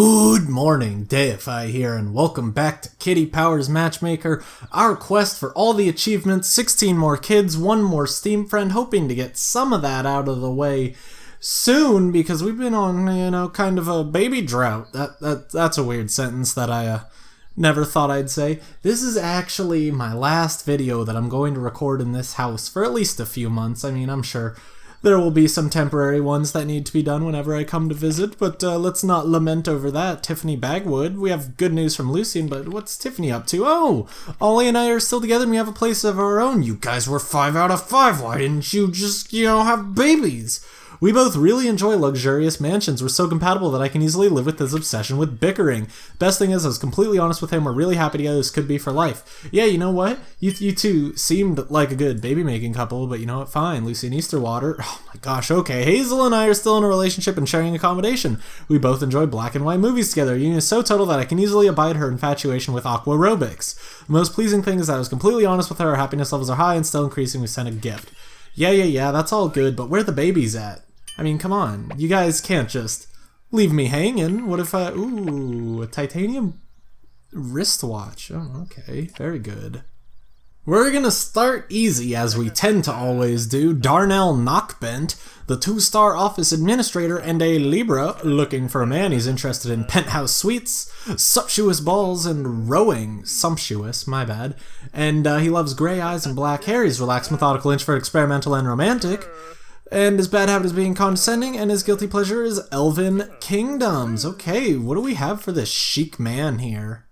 Good morning, Deify here, and welcome back to Kitty Powers Matchmaker, our quest for all the achievements, 16 more kids, 1 more Steam friend, hoping to get some of that out of the way soon, because we've been on, kind of a baby drought. That's a weird sentence that I never thought I'd say. This is actually my last video that I'm going to record in this house for at least a few months. I mean, I'm sure there will be some temporary ones that need to be done whenever I come to visit, but let's not lament over that. Tiffany Bagwood, we have good news from Lucian, but what's Tiffany up to? Oh, Ollie and I are still together and we have a place of our own. You guys were 5 out of 5. Why didn't you just, have babies? We both really enjoy luxurious mansions. We're so compatible that I can easily live with his obsession with bickering. Best thing is, I was completely honest with him. We're really happy together. This could be for life. Yeah, you know what? You two seemed like a good baby-making couple, but you know what? Fine. Lucy and Easterwater. Oh my gosh, okay. Hazel and I are still in a relationship and sharing accommodation. We both enjoy black and white movies together. Our union is so total that I can easily abide her infatuation with aqua aerobics. The most pleasing thing is that I was completely honest with her. Our happiness levels are high and still increasing. We sent a gift. Yeah, that's all good, but where the babies at? I mean, come on. You guys can't just leave me hanging. What if ooh, a titanium wristwatch. Oh, okay. Very good. We're gonna start easy, as we tend to always do. Darnell Knockbent, the 2-star office administrator and a Libra, looking for a man. He's interested in penthouse suites, sumptuous balls, and rowing. Sumptuous, my bad. And he loves gray eyes and black hair. He's relaxed, methodical, introvert, experimental, and romantic. And his bad habit is being condescending, and his guilty pleasure is Elven Kingdoms. Okay, what do we have for this chic man here?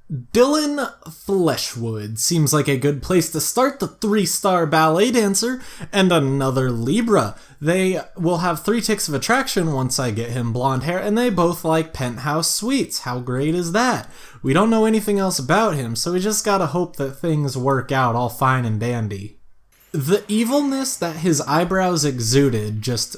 Dylan Fleshwood seems like a good place to start. The 3-star ballet dancer and another Libra. They will have 3 ticks of attraction once I get him blonde hair, and they both like penthouse suites. How great is that? We don't know anything else about him, so we just gotta hope that things work out all fine and dandy. The evilness that his eyebrows exuded just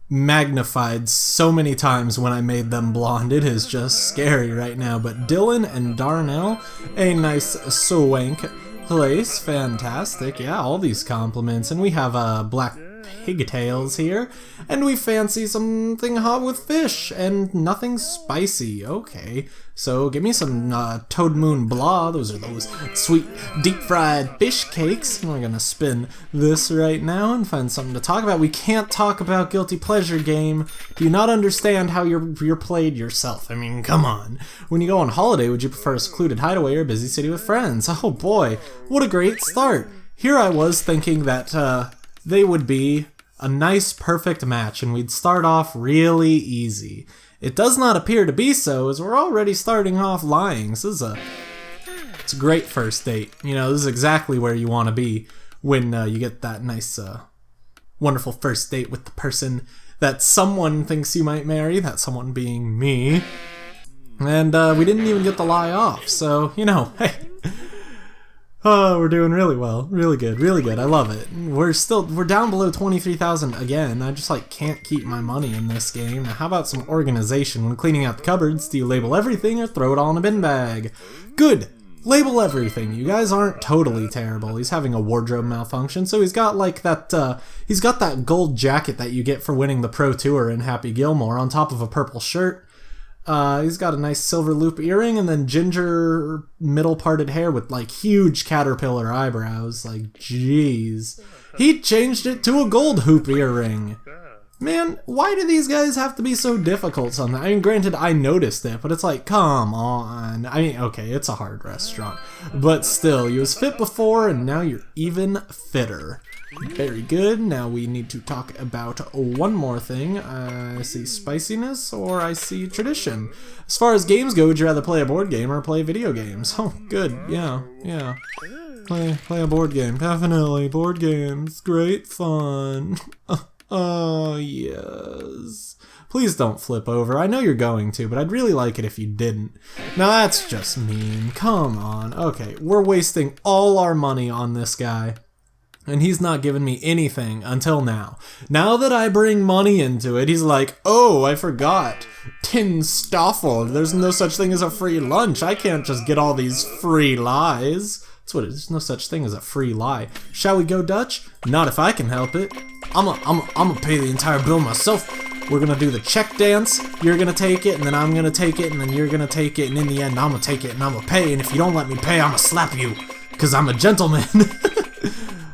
magnified so many times when I made them blonde. It is just scary right now. But Dylan and Darnell, a nice swank place. Fantastic. Yeah, all these compliments. And we have black pigtails here. And we fancy something hot with fish and nothing spicy. Okay. So give me some Toad Moon Blah. Those are those sweet deep-fried fish cakes. We're gonna spin this right now and find something to talk about. We can't talk about Guilty Pleasure Game. Do you not understand how you're played yourself? I mean, come on. When you go on holiday, would you prefer a secluded hideaway or a busy city with friends? Oh boy, what a great start. Here I was thinking that they would be a nice, perfect match, and we'd start off really easy. It does not appear to be so, as we're already starting off lying. It's a great first date. This is exactly where you want to be when you get that nice, wonderful first date with the person that someone thinks you might marry, that someone being me. And we didn't even get the lie off, so, hey. Oh, we're doing really well. Really good. I love it. We're down below 23,000 again. I just can't keep my money in this game. Now, how about some organization? When cleaning out the cupboards, do you label everything or throw it all in a bin bag? Good. Label everything. You guys aren't totally terrible. He's having a wardrobe malfunction, so he's got he's got that gold jacket that you get for winning the Pro Tour in Happy Gilmore on top of a purple shirt. He's got a nice silver loop earring and then ginger middle parted hair with huge caterpillar eyebrows. Jeez. He changed it to a gold hoop earring. Man, why do these guys have to be so difficult sometimes? I mean, granted, I noticed it, but it's come on. I mean, okay, it's a hard restaurant. But still, you was fit before and now you're even fitter. Very good. Now we need to talk about one more thing. I see spiciness or I see tradition. As far as games go, would you rather play a board game or play video games? Oh, good. Yeah. Play a board game. Definitely. Board games. Great fun. Oh, yes. Please don't flip over. I know you're going to, but I'd really like it if you didn't. Now that's just mean. Come on. Okay, we're wasting all our money on this guy. And he's not giving me anything until now. Now that I bring money into it, he's like, oh, I forgot. Tin Stoffel. There's no such thing as a free lunch. I can't just get all these free lies. That's what it is. There's no such thing as a free lie. Shall we go Dutch? Not if I can help it. I'm gonna pay the entire bill myself. We're gonna do the check dance. You're gonna take it, and then I'm gonna take it, and then you're gonna take it, and in the end, I'm gonna take it, and I'm gonna pay, and if you don't let me pay, I'm gonna slap you, because I'm a gentleman.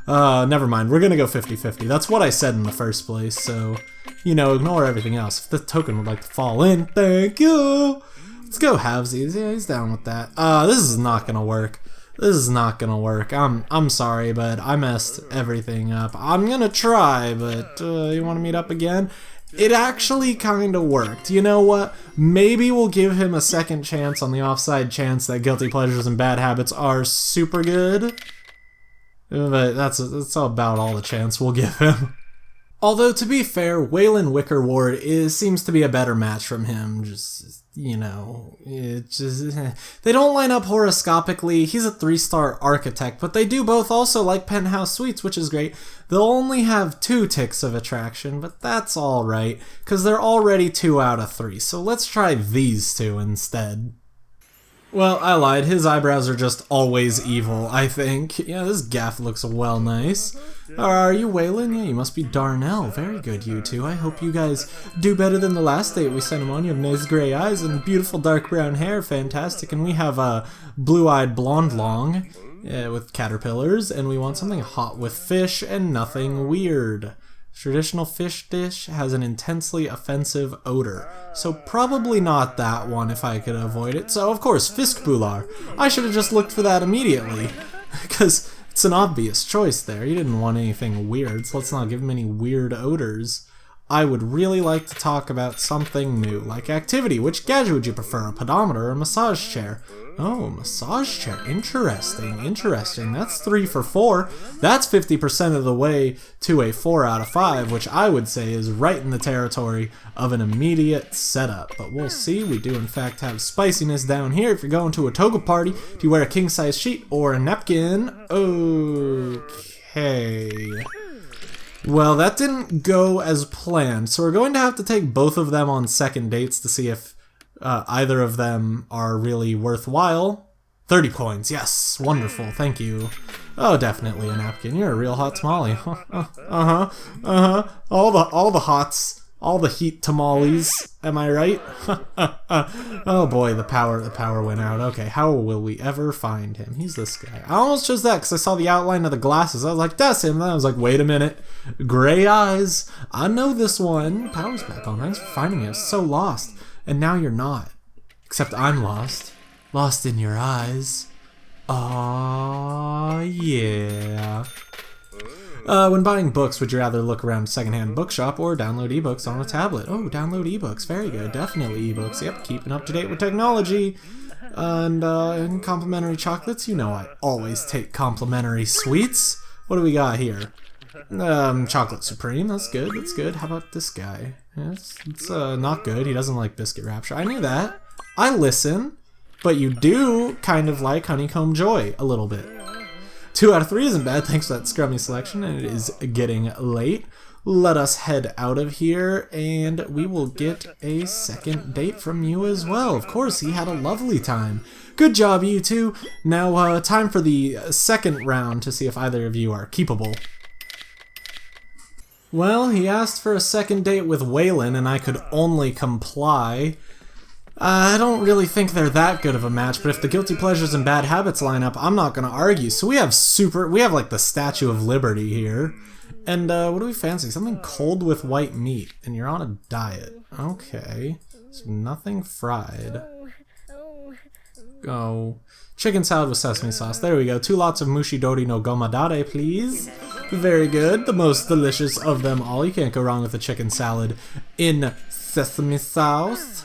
Never mind. We're gonna go 50-50. That's what I said in the first place, so, you know, ignore everything else. If the token would like to fall in, thank you. Let's go halvesies. Yeah, he's down with that. This is not gonna work. This is not gonna work. I'm sorry, but I messed everything up. I'm gonna try, but you wanna meet up again? It actually kinda worked. You know what? Maybe we'll give him a second chance on the offside chance that guilty pleasures and bad habits are super good. But that's about all the chance we'll give him. Although, to be fair, Waylon Wickerward seems to be a better match from him. Just, you know, they don't line up horoscopically. He's a 3-star architect, but they do both also like penthouse suites, which is great. They'll only have 2 ticks of attraction, but that's alright, because they're already 2 out of 3. So let's try these 2 instead. Well, I lied. His eyebrows are just always evil, I think. Yeah, this gaff looks well nice. Are you Waylon? Yeah, you must be Darnell. Very good, you two. I hope you guys do better than the last date we sent him on. You have nice gray eyes and beautiful dark brown hair. Fantastic. And we have a blue-eyed blonde long with caterpillars. And we want something hot with fish and nothing weird. Traditional fish dish has an intensely offensive odor, so probably not that one if I could avoid it. So of course, Fiskbular. I should have just looked for that immediately, because it's an obvious choice there. You didn't want anything weird, so let's not give him any weird odors. I would really like to talk about something new, like activity. Which gadget would you prefer, a pedometer or a massage chair? Oh, massage chair. Interesting, interesting. That's 3 for 4. That's 50% of the way to a 4 out of 5, which I would say is right in the territory of an immediate setup. But we'll see. We do, in fact, have spiciness down here. If you're going to a toga party, do you wear a king-size sheet or a napkin? Okay. Well, that didn't go as planned, so we're going to have to take both of them on second dates to see if either of them are really worthwhile. 30 coins, yes, wonderful, thank you. Oh, definitely a napkin. You're a real hot tamale. All the hots. All the heat tamales, am I right? Oh boy, the power went out. Okay, how will we ever find him? He's this guy. I almost chose that because I saw the outline of the glasses. I was like, that's him. And then I was like, wait a minute. Gray eyes. I know this one. Power's back on. Thanks for finding it. I was so lost. And now you're not. Except I'm lost. Lost in your eyes. Aww, yeah. When buying books, would you rather look around a secondhand bookshop or download ebooks on a tablet? Oh, download ebooks. Very good. Definitely ebooks. Yep, keeping up to date with technology. And complimentary chocolates. You know I always take complimentary sweets. What do we got here? Chocolate Supreme. That's good. That's good. How about this guy? Yeah, it's not good. He doesn't like Biscuit Rapture. I knew that. I listen. But you do kind of like Honeycomb Joy a little bit. 2 out of 3 isn't bad, thanks to that scrummy selection, and it is getting late. Let us head out of here, and we will get a second date from you as well. Of course, he had a lovely time. Good job, you two. Now, time for the second round to see if either of you are keepable. Well, he asked for a second date with Waylon, and I could only comply. I don't really think they're that good of a match, but if the guilty pleasures and bad habits line up, I'm not gonna argue. So we have like the Statue of Liberty here. And what do we fancy? Something cold with white meat, and you're on a diet. Okay. So nothing fried. Oh. Chicken salad with sesame sauce. There we go. 2 lots of mushidori no gomadare, please. Very good. The most delicious of them all. You can't go wrong with a chicken salad in sesame sauce.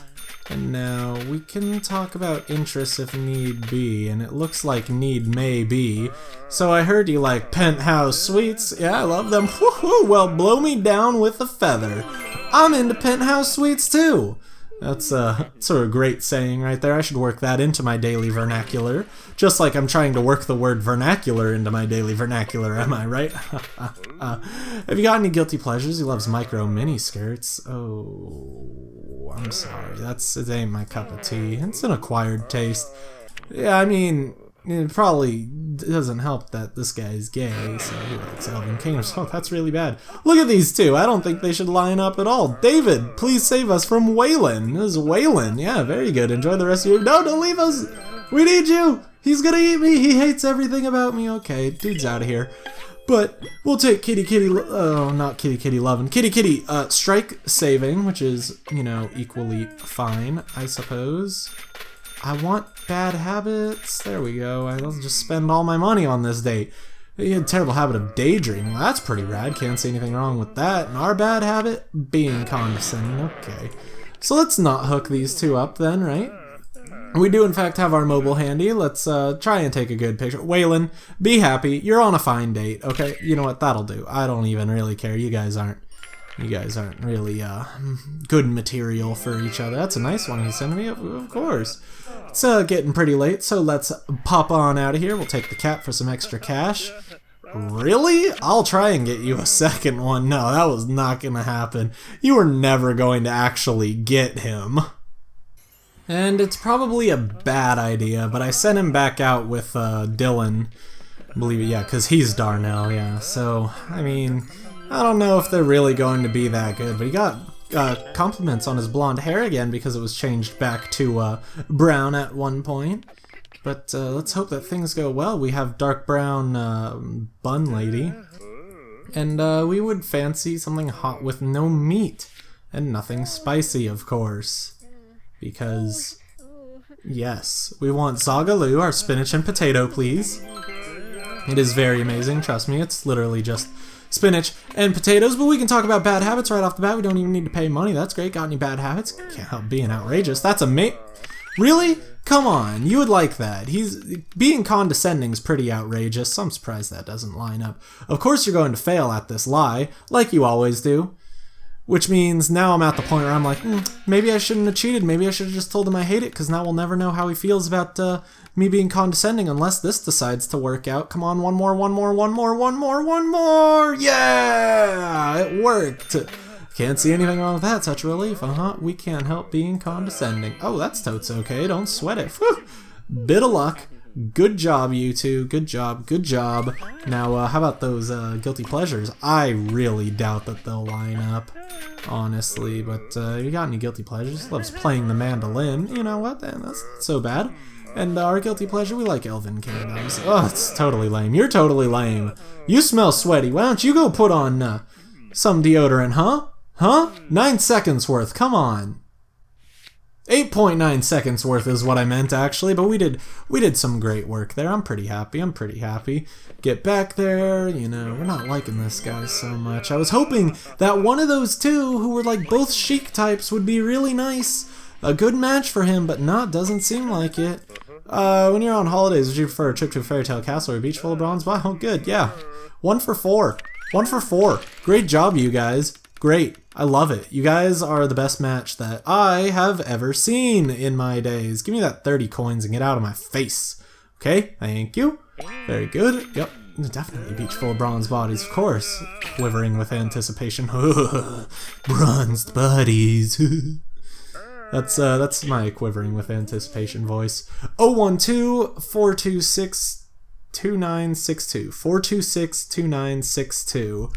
And now we can talk about interests if need be, and it looks like need may be. So I heard you like penthouse suites. Yeah, I love them. Woohoo! Well, blow me down with a feather. I'm into penthouse suites too. That's sort of great saying right there. I should work that into my daily vernacular. Just like I'm trying to work the word vernacular into my daily vernacular, am I right? Have you got any guilty pleasures? He loves micro mini skirts. Oh, I'm sorry. It ain't my cup of tea. It's an acquired taste. Yeah, I mean, it probably doesn't help that this guy is gay, so he likes Elven Kingdoms. Oh, that's really bad. Look at these two. I don't think they should line up at all. David, please save us from Waylon. This is Waylon. Yeah, very good. Enjoy the rest of your... No, don't leave us. We need you. He's gonna eat me. He hates everything about me. Okay, dude's out of here. But we'll take not Kitty loving. Kitty, strike saving, which is, you know, equally fine, I suppose. I want bad habits. There we go. I'll just spend all my money on this date. He had a terrible habit of daydreaming. Well, that's pretty rad. Can't see anything wrong with that. And our bad habit? Being condescending. Okay. So let's not hook these two up then, right? We do in fact have our mobile handy. Let's try and take a good picture. Waylon, be happy. You're on a fine date, okay? You know what? That'll do. I don't even really care. You guys aren't really good material for each other. That's a nice one he's sending me, of course. It's getting pretty late, so let's pop on out of here. We'll take the cat for some extra cash. Really? I'll try and get you a second one. No, that was not gonna happen. You were never going to actually get him. And it's probably a bad idea, but I sent him back out with Dylan. I believe it, yeah, because he's Darnell, yeah. So, I mean, I don't know if they're really going to be that good, but he got compliments on his blonde hair again because it was changed back to brown at one point. But let's hope that things go well. We have dark brown bun lady. And we would fancy something hot with no meat. And nothing spicy, of course. Because, yes, we want Zagaloo, our spinach and potato, please. It is very amazing, trust me. It's literally just spinach and potatoes, but we can talk about bad habits right off the bat. We don't even need to pay money. That's great. Got any bad habits? Can't help being outrageous. That's Really? Come on, you would like that. Being condescending is pretty outrageous, so I'm surprised that doesn't line up. Of course you're going to fail at this lie, like you always do. Which means now I'm at the point where I'm like, maybe I shouldn't have cheated. Maybe I should have just told him I hate it, because now we'll never know how he feels about me being condescending unless this decides to work out. Come on, one more. Yeah, it worked. Can't see anything wrong with that. Such a relief. We can't help being condescending. Oh, that's totes okay. Don't sweat it. Whew. Bit of luck. Good job, you two. Good job. Now, how about those guilty pleasures? I really doubt that they'll line up, honestly. But you got any guilty pleasures? Loves playing the mandolin. You know what? Then that's not so bad. And our guilty pleasure, we like Elven Kingdoms. Oh, it's totally lame. You're totally lame. You smell sweaty. Why don't you go put on some deodorant, huh? 9 seconds worth. Come on. 8.9 seconds worth is what I meant, actually, but we did some great work there. I'm pretty happy. Get back there, you know, we're not liking this guy so much. I was hoping that one of those two, who were like both chic types, would be really nice. A good match for him, but doesn't seem like it. When you're on holidays, would you prefer a trip to a fairy tale castle or a beach full of bronze? Wow, good, yeah. 1 for 4. 1 for 4. Great job, you guys. Great. I love it. You guys are the best match that I have ever seen in my days. Give me that 30 coins and get out of my face. Okay, thank you. Very good. Yep, definitely beach full of bronze bodies, of course. Quivering with anticipation. Bronzed bodies. That's my quivering with anticipation voice. 012-426-2962. 426-2962.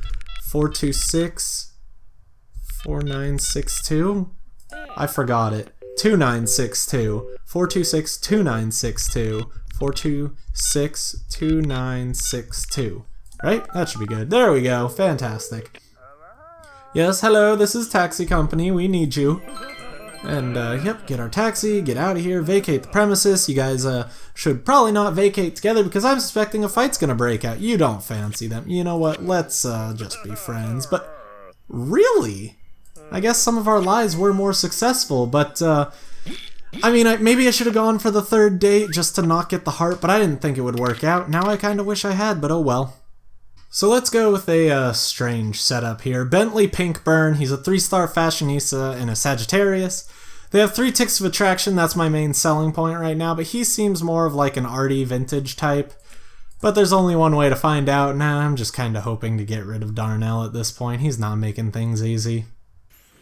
426-4962? I forgot it. 2962. 426-2962. 426-2962. Right? That should be good. There we go. Fantastic. Yes, hello, this is taxi company. We need you. And, yep, get our taxi, get out of here, vacate the premises. You guys, should probably not vacate together because I'm suspecting a fight's gonna break out. You don't fancy them. You know what? Let's, just be friends. But, really? I guess some of our lies were more successful, but, I mean, maybe I should have gone for the third date just to not get the heart, but I didn't think it would work out. Now I kind of wish I had, but oh well. So let's go with a strange setup here. Bentley Pinkburn, he's a 3-star fashionista and a Sagittarius. They have 3 ticks of attraction, that's my main selling point right now, but he seems more of like an arty vintage type. But there's only one way to find out, and I'm just kind of hoping to get rid of Darnell at this point. He's not making things easy.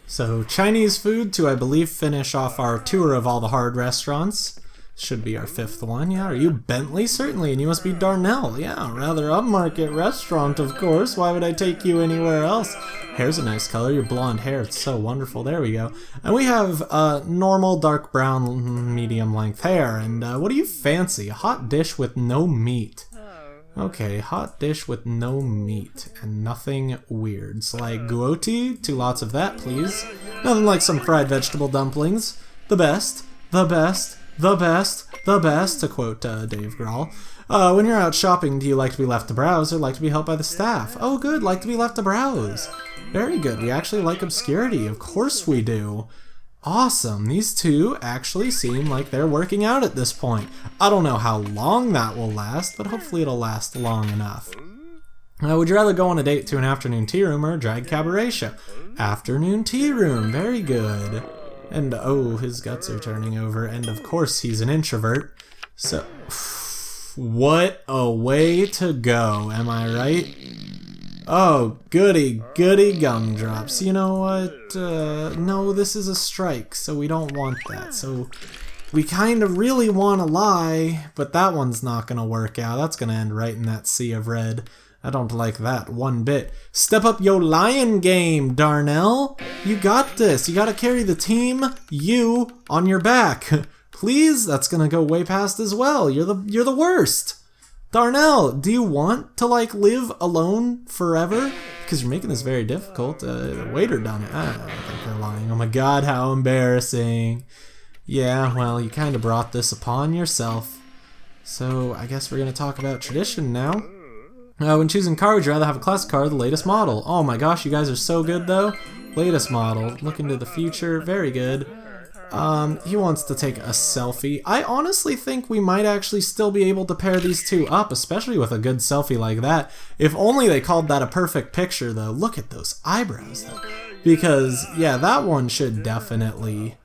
So Chinese food to, I believe, finish off our tour of all the hard restaurants. Should be our 5th one. Yeah, are you Bentley? Certainly, and you must be Darnell. Yeah, rather upmarket restaurant, of course. Why would I take you anywhere else? Hair's a nice color. Your blonde hair, it's so wonderful. There we go. And we have normal dark brown medium length hair. And what do you fancy? A hot dish with no meat. Okay, hot dish with no meat and nothing weird. So like guoti, 2 lots of that, please. Nothing like some fried vegetable dumplings. The best, the best, the best, the best, to quote Dave Grohl. When you're out shopping, do you like to be left to browse or like to be helped by the staff? Oh good, like to be left to browse. Very good, we actually like obscurity, of course we do. Awesome, these two actually seem like they're working out at this point. I don't know how long that will last, but hopefully it'll last long enough. Would you rather go on a date to an afternoon tea room or a drag cabaret show? Afternoon tea room, very good. And oh, his guts are turning over, and of course he's an introvert. So, what a way to go, am I right? Oh, goody, goody gumdrops. You know what? No, this is a strike, so we don't want that. So, we kind of really want to lie, but that one's not going to work out. That's going to end right in that sea of red. I don't like that one bit. Step up your lion game, Darnell. You got this. You got to carry the team, you, on your back. Please? That's going to go way past as well. You're the worst. Darnell, do you want to, like, live alone forever? Because you're making this very difficult. The waiter done it. I don't think they're lying. Oh my god, how embarrassing. Yeah, well, you kind of brought this upon yourself. So, I guess we're going to talk about tradition now. When choosing car, would you rather have a classic car or the latest model? Oh my gosh, you guys are so good, though. Latest model. Look into the future. Very good. He wants to take a selfie. I honestly think we might actually still be able to pair these two up, especially with a good selfie like that. If only they called that a perfect picture, though. Look at those eyebrows, though. Because, yeah, that one should definitely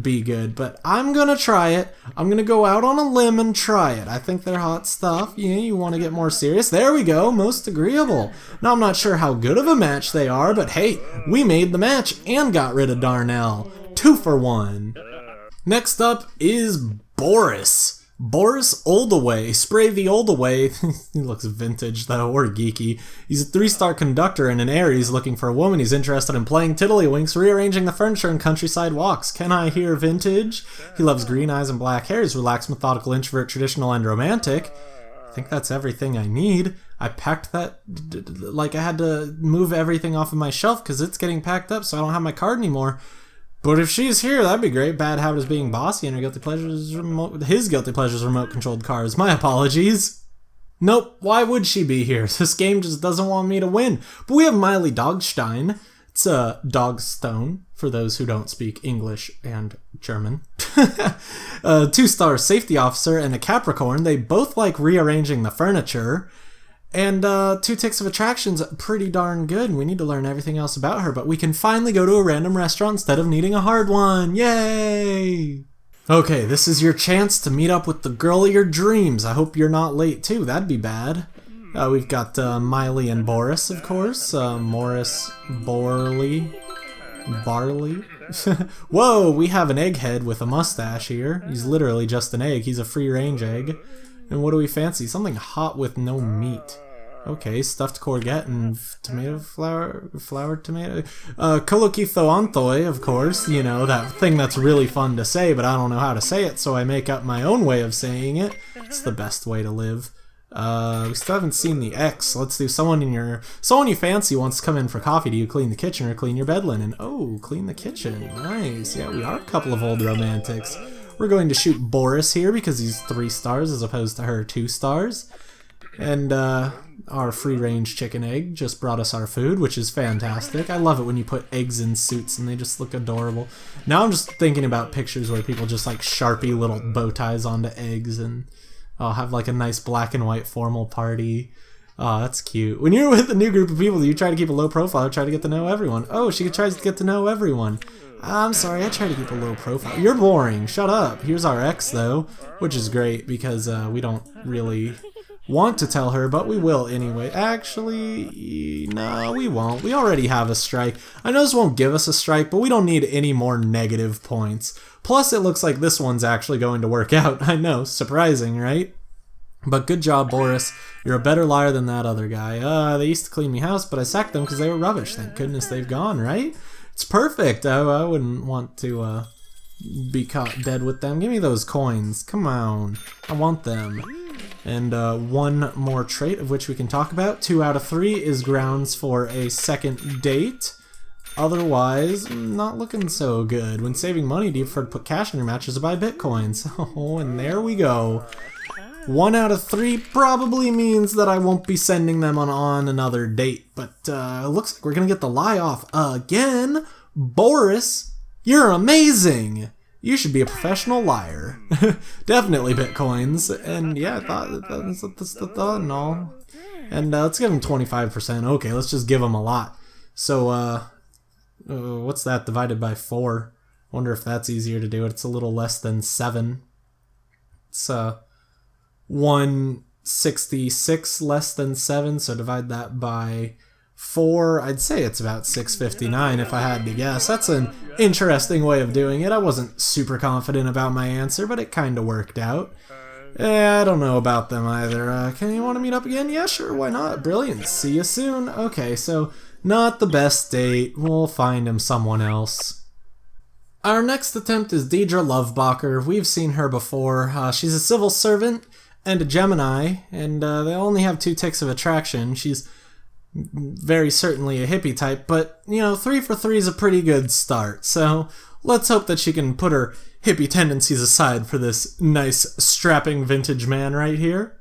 be good, but I'm gonna try it. I'm gonna go out on a limb and try it. I think they're hot stuff. Yeah, you want to get more serious? There we go, most agreeable. Now, I'm not sure how good of a match they are, but hey, we made the match and got rid of Darnell. 2 for 1. Next up is Boris. Boris Oldaway. Spray the Oldaway. He looks vintage, though, or geeky. He's a 3-star conductor and an Aries looking for a woman. He's interested in playing tiddlywinks, rearranging the furniture, and countryside walks. Can I hear vintage? He loves green eyes and black hair. He's relaxed, methodical, introvert, traditional, and romantic. I think that's everything I need. I packed that, like I had to move everything off of my shelf because it's getting packed up, so I don't have my card anymore. But if she's here, that'd be great. Bad habit is being bossy, and her guilty pleasures his guilty pleasures remote-controlled cars. My apologies. Nope, why would she be here? This game just doesn't want me to win. But we have Miley Dogstein. It's a Dogstone, for those who don't speak English and German. A 2-star safety officer and a Capricorn. They both like rearranging the furniture. And 2 ticks of attraction's pretty darn good, and we need to learn everything else about her, but we can finally go to a random restaurant instead of needing a hard one. Yay! Okay, this is your chance to meet up with the girl of your dreams. I hope you're not late, too. That'd be bad. We've got Miley and Boris, of course. Morris Barley. Whoa, we have an egghead with a mustache here. He's literally just an egg. He's a free-range egg. And what do we fancy? Something hot with no meat. Okay, stuffed courgette and tomato flour tomato. Kolokithoanthoi, of course. You know, that thing that's really fun to say, but I don't know how to say it, so I make up my own way of saying it. It's the best way to live. We still haven't seen the X. Let's do someone you fancy wants to come in for coffee. Do you clean the kitchen or clean your bed linen? Oh, clean the kitchen. Nice. Yeah, we are a couple of old romantics. We're going to shoot Boris here because he's 3 stars as opposed to her 2 stars. And our free-range chicken egg just brought us our food, which is fantastic. I love it when you put eggs in suits and they just look adorable. Now I'm just thinking about pictures where people just like Sharpie little bow ties onto eggs and have like a nice black and white formal party. Oh, that's cute. When you're with a new group of people, do you try to keep a low profile or try to get to know everyone? Oh, she tries to get to know everyone. I'm sorry, I try to keep a low profile. You're boring. Shut up. Here's our ex, though, which is great because we don't really want to tell her, but we will anyway. Actually, no, we won't. We already have a strike. I know this won't give us a strike, but we don't need any more negative points. Plus, it looks like this one's actually going to work out. I know, surprising, right? But good job, Boris. You're a better liar than that other guy. They used to clean me house, but I sacked them because they were rubbish. Thank goodness they've gone, right? It's perfect. I wouldn't want to be caught dead with them. Give me those coins. Come on. I want them. And one more trait of which we can talk about. 2 out of 3 is grounds for a second date. Otherwise, not looking so good. When saving money, do you prefer to put cash in your matches or buy bitcoins? Oh, and there we go. 1 out of 3 probably means that I won't be sending them on another date. But it looks like we're going to get the lie off again. Boris, you're amazing. You should be a professional liar. Definitely bitcoins. And yeah, I thought that's the thought and all. And let's give him 25%. Okay, let's just give him a lot. So, what's that divided by 4? Wonder if that's easier to do. It's a little less than 7. It's 166 less than 7, so divide that by 4. I'd say it's about 659 if I had to guess. That's an interesting way of doing it. I wasn't super confident about my answer, but it kind of worked out. I don't know about them either. Can you want to meet up again? Yeah, sure, why not? Brilliant. See you soon. Okay, so not the best date. We'll find him someone else. Our next attempt is Deidre Lovebacher. We've seen her before. She's a civil servant and a Gemini, and they only have 2 ticks of attraction. She's very certainly a hippie type, but, you know, 3 for 3 is a pretty good start. So let's hope that she can put her hippie tendencies aside for this nice, strapping vintage man right here.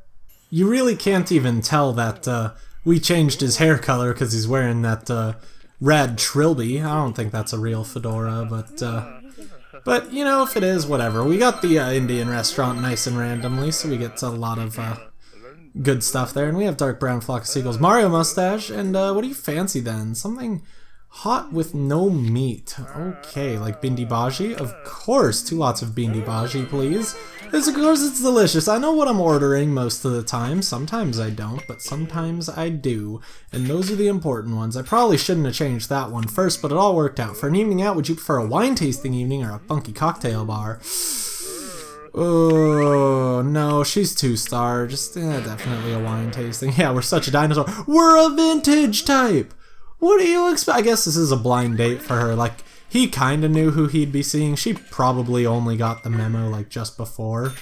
You really can't even tell that we changed his hair color because he's wearing that rad trilby. I don't think that's a real fedora, but you know, if it is, whatever. We got the Indian restaurant nice and randomly, so we get a lot of good stuff there. And we have dark brown flock of seagulls, Mario mustache, and what do you fancy then? Something hot with no meat. Okay, like bindi bhaji? Of course, 2 lots of bindi bhaji, please. Of course it's delicious. I know what I'm ordering most of the time. Sometimes I don't, but sometimes I do. And those are the important ones. I probably shouldn't have changed that one first, but it all worked out. For an evening out, would you prefer a wine tasting evening or a funky cocktail bar? Oh, no, she's 2-star. Just, definitely a wine tasting. Yeah, we're such a dinosaur. We're a vintage type! What do you expect? I guess this is a blind date for her. Like, he kinda knew who he'd be seeing. She probably only got the memo, like, just before.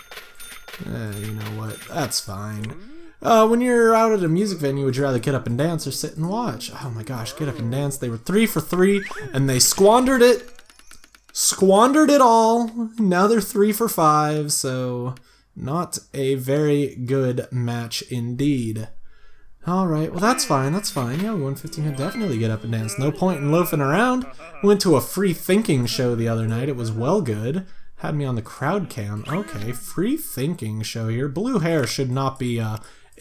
You know what? That's fine. When you're out at a music venue, would you rather get up and dance or sit and watch? Oh my gosh, get up and dance. They were 3 for 3, and they squandered it. Squandered it all. Now they're 3 for 5, so not a very good match indeed. Alright, well that's fine, that's fine. Yeah, we won 15, definitely get up and dance. No point in loafing around. Went to a free thinking show the other night. It was well good. Had me on the crowd cam. Okay, free thinking show here. Blue hair should not be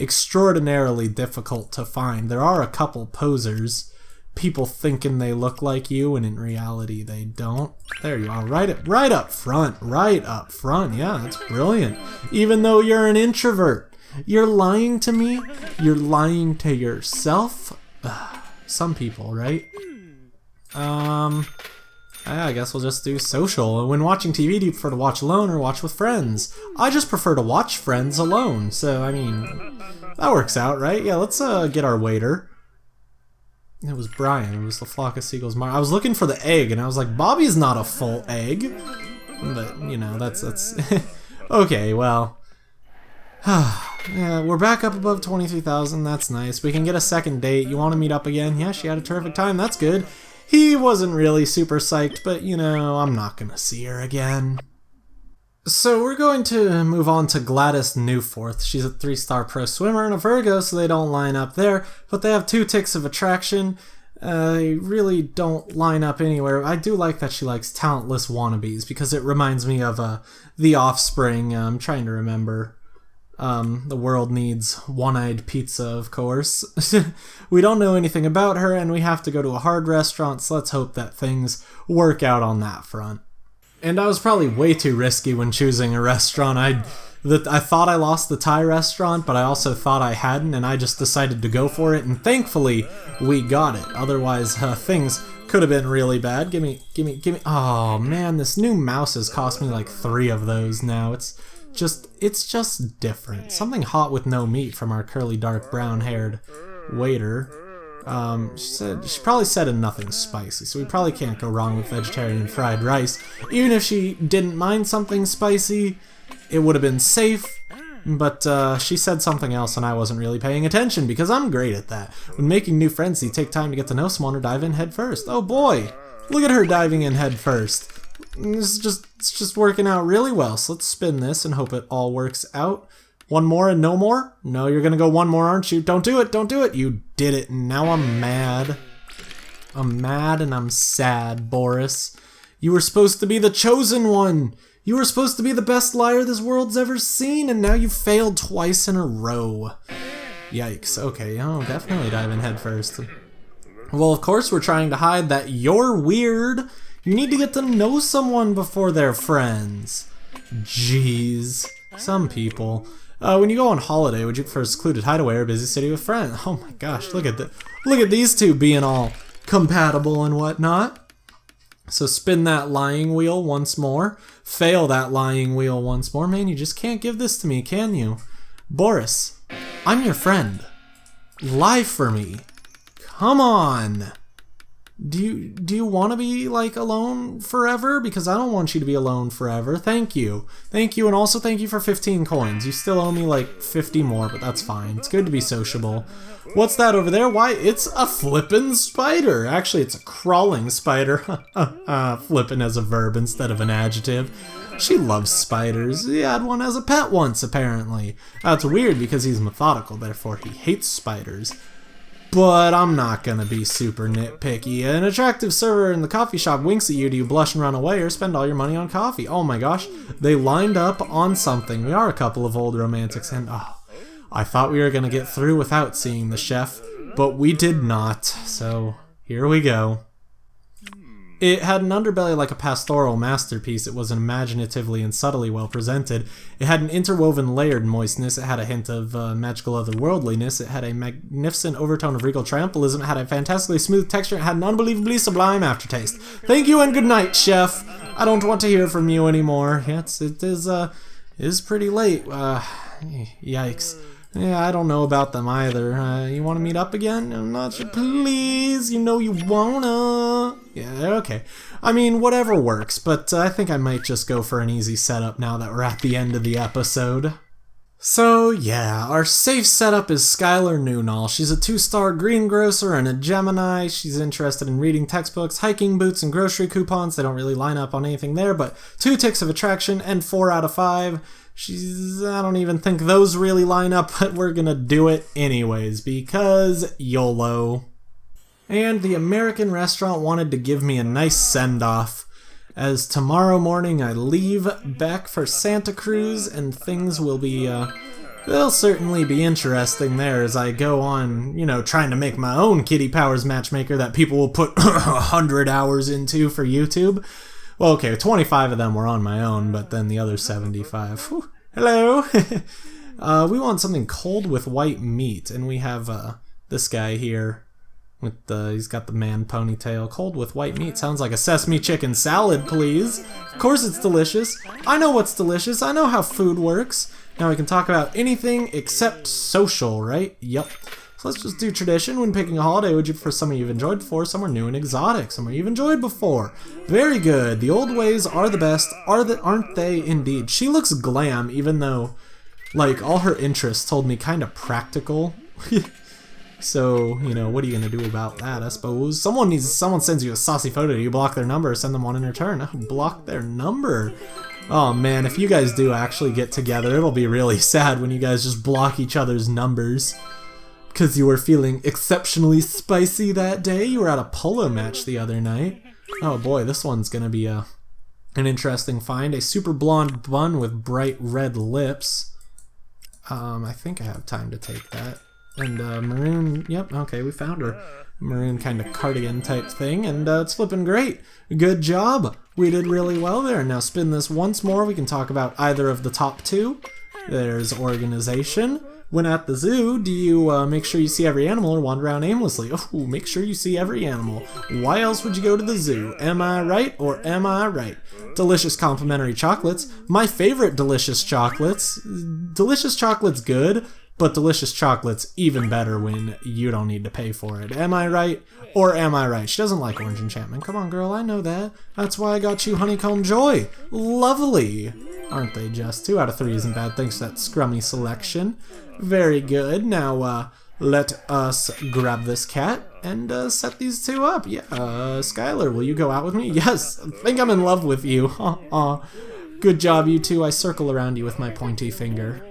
extraordinarily difficult to find. There are a couple posers. People thinking they look like you, and in reality they don't. There you are, right up front. Yeah, that's brilliant. Even though you're an introvert. You're lying to me? You're lying to yourself? Some people, right? I guess we'll just do social. When watching TV, do you prefer to watch alone or watch with friends? I just prefer to watch Friends alone, so, I mean, that works out, right? Yeah, let's get our waiter. It was Brian. It was the flock of seagulls. I was looking for the egg, and I was like, Bobby's not a full egg. But, you know, that's... Okay, well... Yeah, we're back up above 23,000. That's nice. We can get a second date. You want to meet up again? Yeah, she had a terrific time. That's good. He wasn't really super psyched, but, you know, I'm not gonna see her again. So we're going to move on to Gladys Newforth. She's a 3-star pro swimmer and a Virgo, so they don't line up there, but they have 2 ticks of attraction. They really don't line up anywhere. I do like that she likes talentless wannabes, because it reminds me of The Offspring. I'm trying to remember. The world needs one-eyed pizza, of course. We don't know anything about her, and we have to go to a hard restaurant, so let's hope that things work out on that front. And I was probably way too risky when choosing a restaurant. I I thought I lost the Thai restaurant, but I also thought I hadn't, and I just decided to go for it, and thankfully, we got it. Otherwise, things could have been really bad. Gimme. Oh man, this new mouse has cost me like 3 of those now. It's just different. Something hot with no meat from our curly, dark, brown-haired waiter. She probably said nothing spicy, so we probably can't go wrong with vegetarian fried rice. Even if she didn't mind something spicy, it would have been safe, but she said something else and I wasn't really paying attention because I'm great at that. When making new friends, you take time to get to know someone or dive in head first. Oh boy, look at her diving in head first. It's just working out really well, so let's spin this and hope it all works out. One more and no more? No, you're gonna go one more, aren't you? Don't do it, don't do it! You did it, and now I'm mad. I'm mad and I'm sad, Boris. You were supposed to be the chosen one! You were supposed to be the best liar this world's ever seen, and now you failed twice in a row. Yikes, okay, oh, definitely dive in head first. Well, of course we're trying to hide that you're weird. You need to get to know someone before they're friends. Jeez, some people. When you go on holiday, would you prefer a secluded hideaway or a busy city with friends? Oh my gosh, look at these two being all compatible and whatnot. So spin that lying wheel once more. Fail that lying wheel once more. Man, you just can't give this to me, can you? Boris, I'm your friend. Lie for me. Come on. Do you want to be, like, alone forever? Because I don't want you to be alone forever. Thank you. Thank you, and also thank you for 15 coins. You still owe me, like, 50 more, but that's fine. It's good to be sociable. What's that over there? Why, it's a flippin' spider. Actually, it's a crawling spider. Flippin' as a verb instead of an adjective. She loves spiders. He had one as a pet once, apparently. That's weird because he's methodical, therefore he hates spiders. But I'm not gonna be super nitpicky. An attractive server in the coffee shop winks at you. Do you blush and run away or spend all your money on coffee? Oh my gosh, they lined up on something. We are a couple of old romantics, and I thought we were gonna get through without seeing the chef, but we did not. So here we go. It had an underbelly like a pastoral masterpiece. It was imaginatively and subtly well presented. It had an interwoven layered moistness. It had a hint of magical otherworldliness. It had a magnificent overtone of regal triumphalism. It had a fantastically smooth texture. It had an unbelievably sublime aftertaste. Thank you and good night, chef. I don't want to hear from you anymore. It is pretty late. Yikes. Yeah, I don't know about them either. You want to meet up again? I'm not sure. Please, you know you wanna. Yeah, okay. I mean, whatever works, but I think I might just go for an easy setup now that we're at the end of the episode. So, yeah, our safe setup is Skylar Noonall. She's a 2-star greengrocer and a Gemini. She's interested in reading textbooks, hiking boots, and grocery coupons. They don't really line up on anything there, but 2 ticks of attraction and 4 out of 5. I don't even think those really line up, but we're gonna do it anyways, because YOLO. And the American restaurant wanted to give me a nice send-off, as tomorrow morning I leave back for Santa Cruz, and things will be, they'll certainly be interesting there as I go on, trying to make my own Kitty Powers Matchmaker that people will put 100 hours into for YouTube. Well, okay, 25 of them were on my own, but then the other 75. Whew, hello! We want something cold with white meat, and we have this guy here with he's got the man ponytail. Cold with white meat sounds like a sesame chicken salad, please. Of course it's delicious. I know what's delicious. I know how food works. Now we can talk about anything except social, right? Yep. So let's just do tradition. When picking a holiday, would you prefer somewhere you've enjoyed before, somewhere new and exotic, somewhere you've enjoyed before? Very good. The old ways are the best, aren't they indeed? She looks glam, even though, like, all her interests told me kind of practical. So, what are you going to do about that, I suppose? Someone sends you a saucy photo, do you block their number or send them one in return? Block their number? Oh man, if you guys do actually get together, it'll be really sad when you guys just block each other's numbers. Because you were feeling exceptionally spicy that day. You were at a polo match the other night. Oh boy, this one's gonna be an interesting find. A super blonde bun with bright red lips. I think I have time to take that. And maroon, yep, okay, we found her. Maroon kind of cardigan type thing, and it's flipping great. Good job. We did really well there. Now spin this once more. We can talk about either of the top 2. There's organization. When at the zoo, do you make sure you see every animal or wander around aimlessly? Oh, make sure you see every animal. Why else would you go to the zoo? Am I right or am I right? Delicious complimentary chocolates. My favorite delicious chocolates. Delicious chocolate's good, but delicious chocolate's even better when you don't need to pay for it. Am I right or am I right? She doesn't like orange enchantment. Come on, girl, I know that. That's why I got you honeycomb joy. Lovely. Aren't they just? 2 out of 3 isn't bad thanks to that scrummy selection. Very good. Now, let us grab this cat and set these 2 up. Yeah, Skylar, will you go out with me? Yes, I think I'm in love with you. Good job, you two. I circle around you with my pointy finger.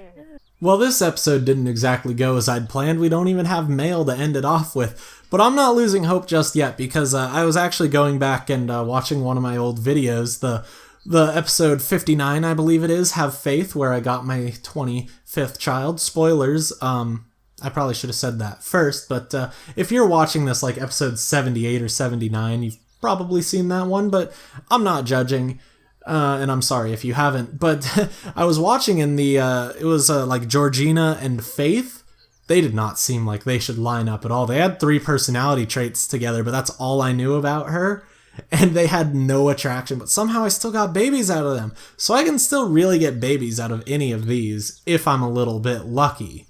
Well, this episode didn't exactly go as I'd planned. We don't even have mail to end it off with. But I'm not losing hope just yet because I was actually going back and watching one of my old videos, the episode 59, I believe it is, Have Faith, where I got my 25th child. Spoilers, I probably should have said that first, but if you're watching this like episode 78 or 79, you've probably seen that one, but I'm not judging, and I'm sorry if you haven't, but I was watching in the, it was like Georgina and Faith. They did not seem like they should line up at all. They had 3 personality traits together, but that's all I knew about her. And they had no attraction, but somehow I still got babies out of them. So I can still really get babies out of any of these if I'm a little bit lucky.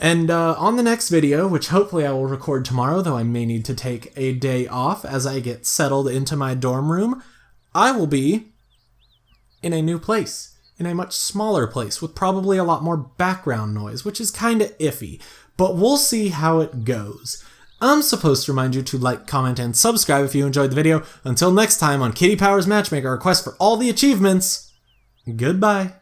And on the next video, which hopefully I will record tomorrow, though I may need to take a day off as I get settled into my dorm room, I will be in a new place, in a much smaller place, with probably a lot more background noise, which is kind of iffy, but we'll see how it goes. I'm supposed to remind you to like, comment, and subscribe if you enjoyed the video. Until next time on Kitty Powers Matchmaker, a quest for all the achievements, goodbye.